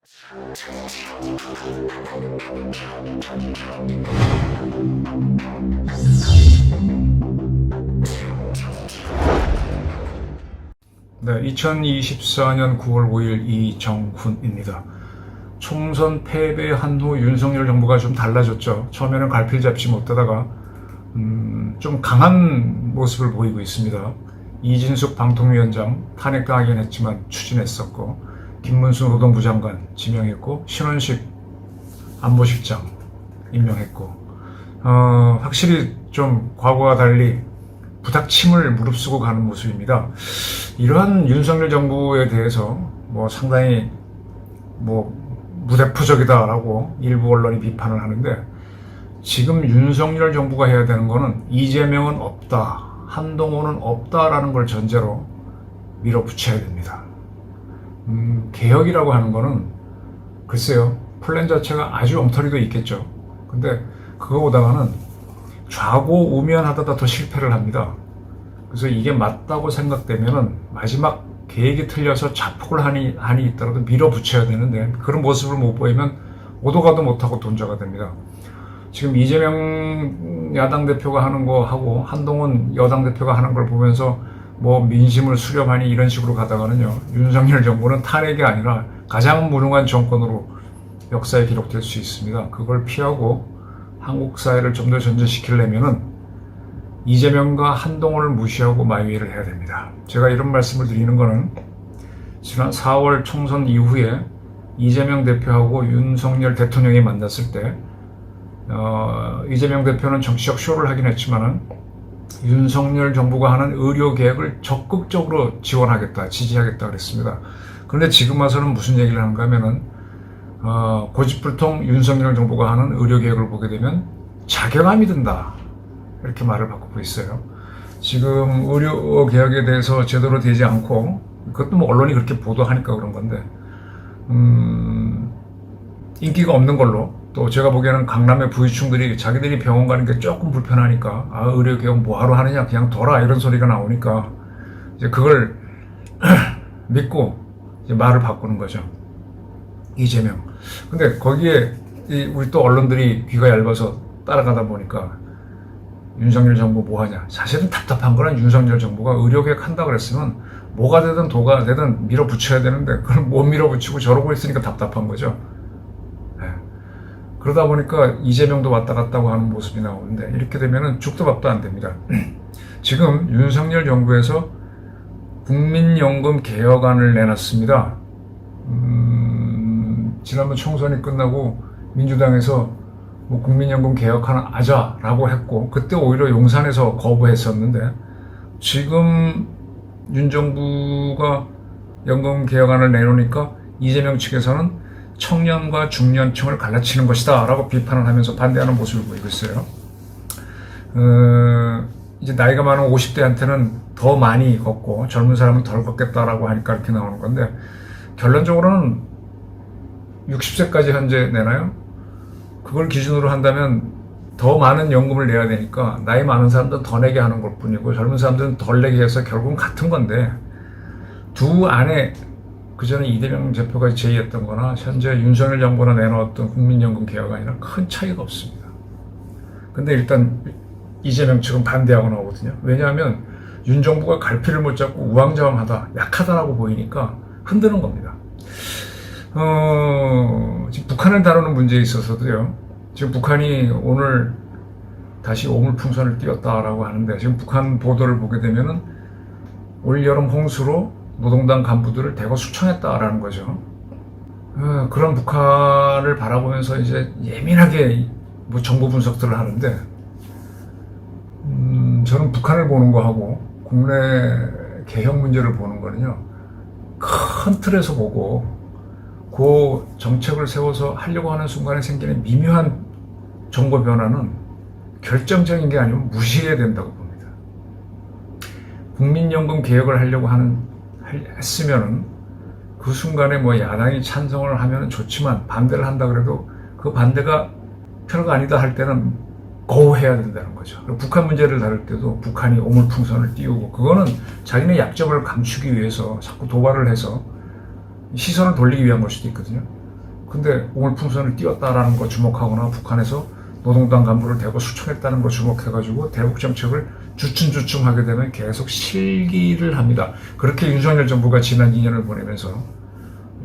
네, 2024년 9월 5일 이정훈입니다. 총선 패배한 후 윤석열 정부가 좀 달라졌죠. 처음에는 갈피를 잡지 못하다가 좀 강한 모습을 보이고 있습니다. 이진숙 방통위원장 탄핵당하긴 했지만 추진했었고, 김문수 노동부 장관 지명했고, 신원식 안보실장 임명했고, 확실히 좀 과거와 달리 부닥침을 무릅쓰고 가는 모습입니다. 이러한 윤석열 정부에 대해서 상당히 무대포적이다라고 일부 언론이 비판을 하는데, 지금 윤석열 정부가 해야 되는 거는 이재명은 없다, 한동훈은 없다라는 걸 전제로 밀어붙여야 됩니다. 개혁이라고 하는 거는 글쎄요, 플랜 자체가 아주 엉터리도 있겠죠. 근데 그거보다는 좌고우면하다가 더 실패를 합니다. 그래서 이게 맞다고 생각되면은 마지막 계획이 틀려서 자폭을 한이 있더라도 밀어붙여야 되는데, 그런 모습을 못 보이면 오도 가도 못하고 돈자가 됩니다. 지금 이재명 야당 대표가 하는 거 하고 한동훈 여당 대표가 하는 걸 보면서 민심을 수렴하니 이런 식으로 가다가는요, 윤석열 정부는 탄핵이 아니라 가장 무능한 정권으로 역사에 기록될 수 있습니다. 그걸 피하고 한국 사회를 좀 더 전진시키려면은 이재명과 한동훈을 무시하고 마위를 해야 됩니다. 제가 이런 말씀을 드리는 거는 지난 4월 총선 이후에 이재명 대표하고 윤석열 대통령이 만났을 때 이재명 대표는 정치적 쇼를 하긴 했지만은 윤석열 정부가 하는 의료 계획을 적극적으로 지원하겠다, 지지하겠다 그랬습니다. 그런데 지금 와서는 무슨 얘기를 하는가 하면은 고집불통 윤석열 정부가 하는 의료 계획을 보게 되면 자괴감이 든다, 이렇게 말을 바꾸고 있어요. 지금 의료 개혁에 대해서 제대로 되지 않고, 그것도 언론이 그렇게 보도하니까 그런 건데, 인기가 없는 걸로, 또 제가 보기에는 강남의 부유층들이 자기들이 병원 가는 게 조금 불편하니까 의료 개혁 뭐하러 하느냐, 그냥 둬라, 이런 소리가 나오니까 이제 그걸 믿고 이제 말을 바꾸는 거죠, 이재명. 근데 거기에 우리 또 언론들이 귀가 얇아서 따라가다 보니까 윤석열 정부 뭐하냐. 사실은 답답한 거는 윤석열 정부가 의료개혁 한다 그랬으면 뭐가 되든 도가 되든 밀어붙여야 되는데 그걸 못 밀어붙이고 저러고 있으니까 답답한 거죠. 네. 그러다 보니까 이재명도 왔다 갔다고 하는 모습이 나오는데, 이렇게 되면은 죽도 밥도 안 됩니다. 지금 윤석열 정부에서 국민연금 개혁안을 내놨습니다. 지난번 총선이 끝나고 민주당에서 국민연금 개혁하나 하자라고 했고, 그때 오히려 용산에서 거부했었는데, 지금 윤 정부가 연금 개혁안을 내놓으니까 이재명 측에서는 청년과 중년층을 갈라치는 것이다 라고 비판을 하면서 반대하는 모습을 보이고 있어요. 이제 나이가 많은 50대한테는 더 많이 걷고 젊은 사람은 덜 걷겠다라고 하니까 이렇게 나오는 건데, 결론적으로는 60세까지 현재 내나요? 그걸 기준으로 한다면 더 많은 연금을 내야 되니까 나이 많은 사람들은 더 내게 하는 것 뿐이고 젊은 사람들은 덜 내게 해서 결국은 같은 건데, 두 안에 그전에 이재명 대표가 제의했던 거나 현재 윤석열 정부가 내놓았던 국민연금 개혁안이랑 큰 차이가 없습니다. 근데 일단 이재명 측은 반대하고 나오거든요. 왜냐하면 윤 정부가 갈피를 못 잡고 우왕좌왕하다, 약하다라고 보이니까 흔드는 겁니다. 지금 북한을 다루는 문제에 있어서도요, 지금 북한이 오늘 다시 오물풍선을 띄웠다라고 하는데, 지금 북한 보도를 보게 되면은 올여름 홍수로 노동당 간부들을 대거 수청했다라는 거죠. 그런 북한을 바라보면서 이제 예민하게 정보 분석들을 하는데, 저는 북한을 보는 거하고 국내 개혁 문제를 보는 거는요, 큰 틀에서 보고 그 정책을 세워서 하려고 하는 순간에 생기는 미묘한 정보 변화는 결정적인 게 아니면 무시해야 된다고 봅니다. 국민연금 개혁을 하려고 했으면은 그 순간에 야당이 찬성을 하면 좋지만 반대를 한다 그래도 그 반대가 별거 아니다 할 때는 거부해야 된다는 거죠. 북한 문제를 다룰 때도 북한이 오물풍선을 띄우고, 그거는 자기네 약점을 감추기 위해서 자꾸 도발을 해서 시선을 돌리기 위한 걸 수도 있거든요. 근데 우물풍선을 띄웠다라는 거 주목하거나 북한에서 노동당 간부를 대거 수청했다는 거 주목해가지고 대북 정책을 주춤주춤하게 되면 계속 실기를 합니다. 그렇게 윤석열 정부가 지난 2년을 보내면서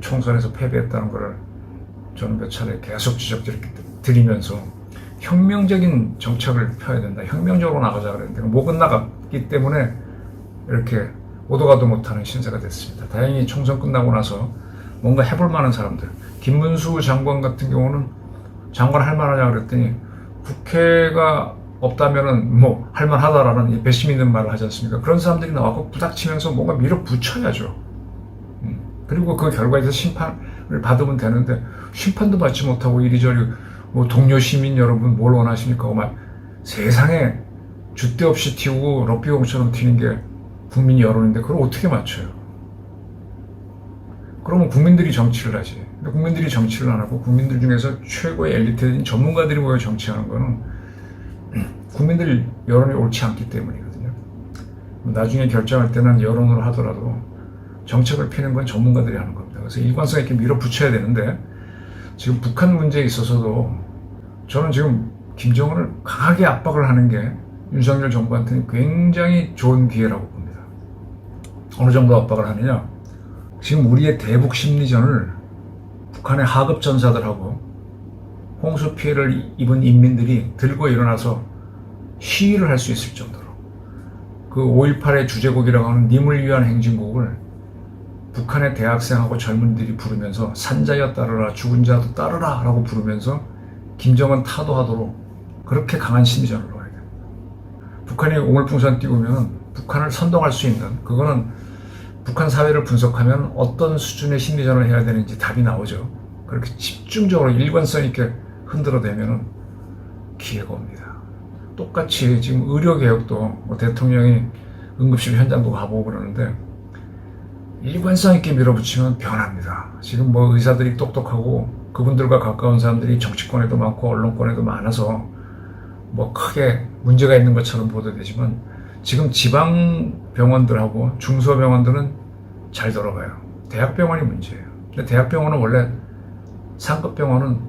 총선에서 패배했다는 것을 저는 몇 차례 계속 지적드리면서 혁명적인 정책을 펴야 된다. 혁명적으로 나가자 그랬는데 못 끝나갔기 때문에 이렇게 오도 가도 못하는 신세가 됐습니다. 다행히 총선 끝나고 나서 뭔가 해볼 만한 사람들, 김문수 장관 같은 경우는 장관 할 만하냐 그랬더니 국회가 없다면은 뭐 할만하다라는 배심 있는 말을 하지 않습니까? 그런 사람들이 나와서 부닥치면서 뭔가 밀어붙여야죠. 그리고 그 결과에서 심판을 받으면 되는데 심판도 받지 못하고 이리저리 뭐 동료 시민 여러분 뭘 원하십니까? 막 세상에 줏대 없이 튀고 럭비공처럼 튀는 게 국민 여론인데 그걸 어떻게 맞춰요? 그러면 국민들이 정치를 하지. 근데 국민들이 정치를 안 하고 국민들 중에서 최고의 엘리트인 전문가들이 모여 정치하는 거는 국민들 여론이 옳지 않기 때문이거든요. 나중에 결정할 때는 여론으로 하더라도 정책을 피는 건 전문가들이 하는 겁니다. 그래서 일관성 있게 밀어붙여야 되는데 지금 북한 문제에 있어서도 저는 지금 김정은을 강하게 압박을 하는 게 윤석열 정부한테는 굉장히 좋은 기회라고 봅니다. 어느 정도 압박을 하느냐? 지금 우리의 대북 심리전을 북한의 하급 전사들하고 홍수 피해를 입은 인민들이 들고 일어나서 시위를 할 수 있을 정도로 그 5.18의 주제곡이라고 하는 님을 위한 행진곡을 북한의 대학생하고 젊은이들이 부르면서 산자여 따르라 죽은 자도 따르라 라고 부르면서 김정은 타도하도록 그렇게 강한 심리전을 넣어야 됩니다. 북한이 우물풍선 띄우면 북한을 선동할 수 있는 그거는 북한 사회를 분석하면 어떤 수준의 심리전을 해야 되는지 답이 나오죠. 그렇게 집중적으로 일관성 있게 흔들어대면 기회가 옵니다. 똑같이 지금 의료개혁도 뭐 대통령이 응급실 현장도 가보고 그러는데 일관성 있게 밀어붙이면 변합니다. 지금 뭐 의사들이 똑똑하고 그분들과 가까운 사람들이 정치권에도 많고 언론권에도 많아서 뭐 크게 문제가 있는 것처럼 보도되지만 지금 지방 병원들하고 중소병원들은 잘 돌아가요. 대학병원이 문제예요. 근데 대학병원은 원래 상급 병원은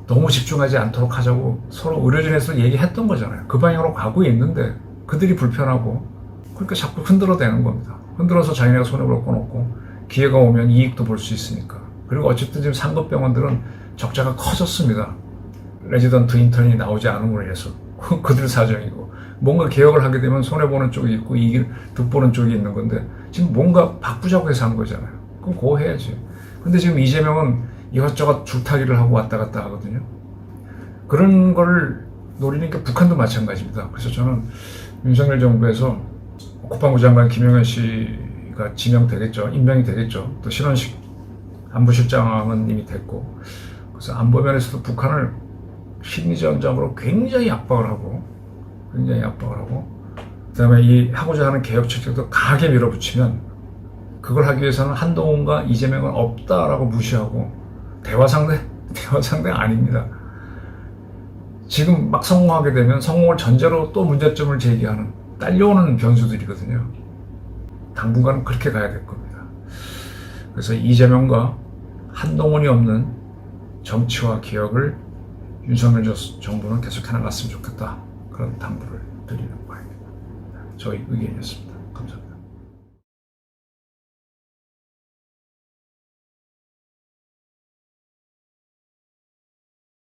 너무 집중하지 않도록 하자고 서로 의료진에서 얘기했던 거잖아요. 그 방향으로 가고 있는데 그들이 불편하고 그러니까 자꾸 흔들어대는 겁니다. 흔들어서 자기네가 손해볼 건 없고 기회가 오면 이익도 볼 수 있으니까. 그리고 어쨌든 지금 상급 병원들은 적자가 커졌습니다. 레지던트 인턴이 나오지 않음으로 해서 그들 사정이고 뭔가 개혁을 하게 되면 손해보는 쪽이 있고 이익을 득보는 쪽이 있는 건데 지금 뭔가 바꾸자고 해서 한 거잖아요. 그럼 그거 해야지. 근데 지금 이재명은 이것저것 줄타기를 하고 왔다 갔다 하거든요. 그런 거를 노리는 게 북한도 마찬가지입니다. 그래서 저는 윤석열 정부에서 국방부 장관 김영현 씨가 지명되겠죠. 임명이 되겠죠. 또 신원식 안보실장은 이미 됐고. 그래서 안보면에서도 북한을 심리전적으로 굉장히 압박을 하고 그다음에 이 하고자 하는 개혁 정책도 강하게 밀어붙이면 그걸 하기 위해서는 한동훈과 이재명은 없다라고 무시하고 대화 상대가 아닙니다. 지금 막 성공하게 되면 성공을 전제로 또 문제점을 제기하는 딸려오는 변수들이거든요. 당분간은 그렇게 가야 될 겁니다. 그래서 이재명과 한동훈이 없는 정치와 개혁을 윤석열 정부는 계속해 나갔으면 좋겠다. 그런 당부를 드리는 바입니다. 저희 의견이었습니다.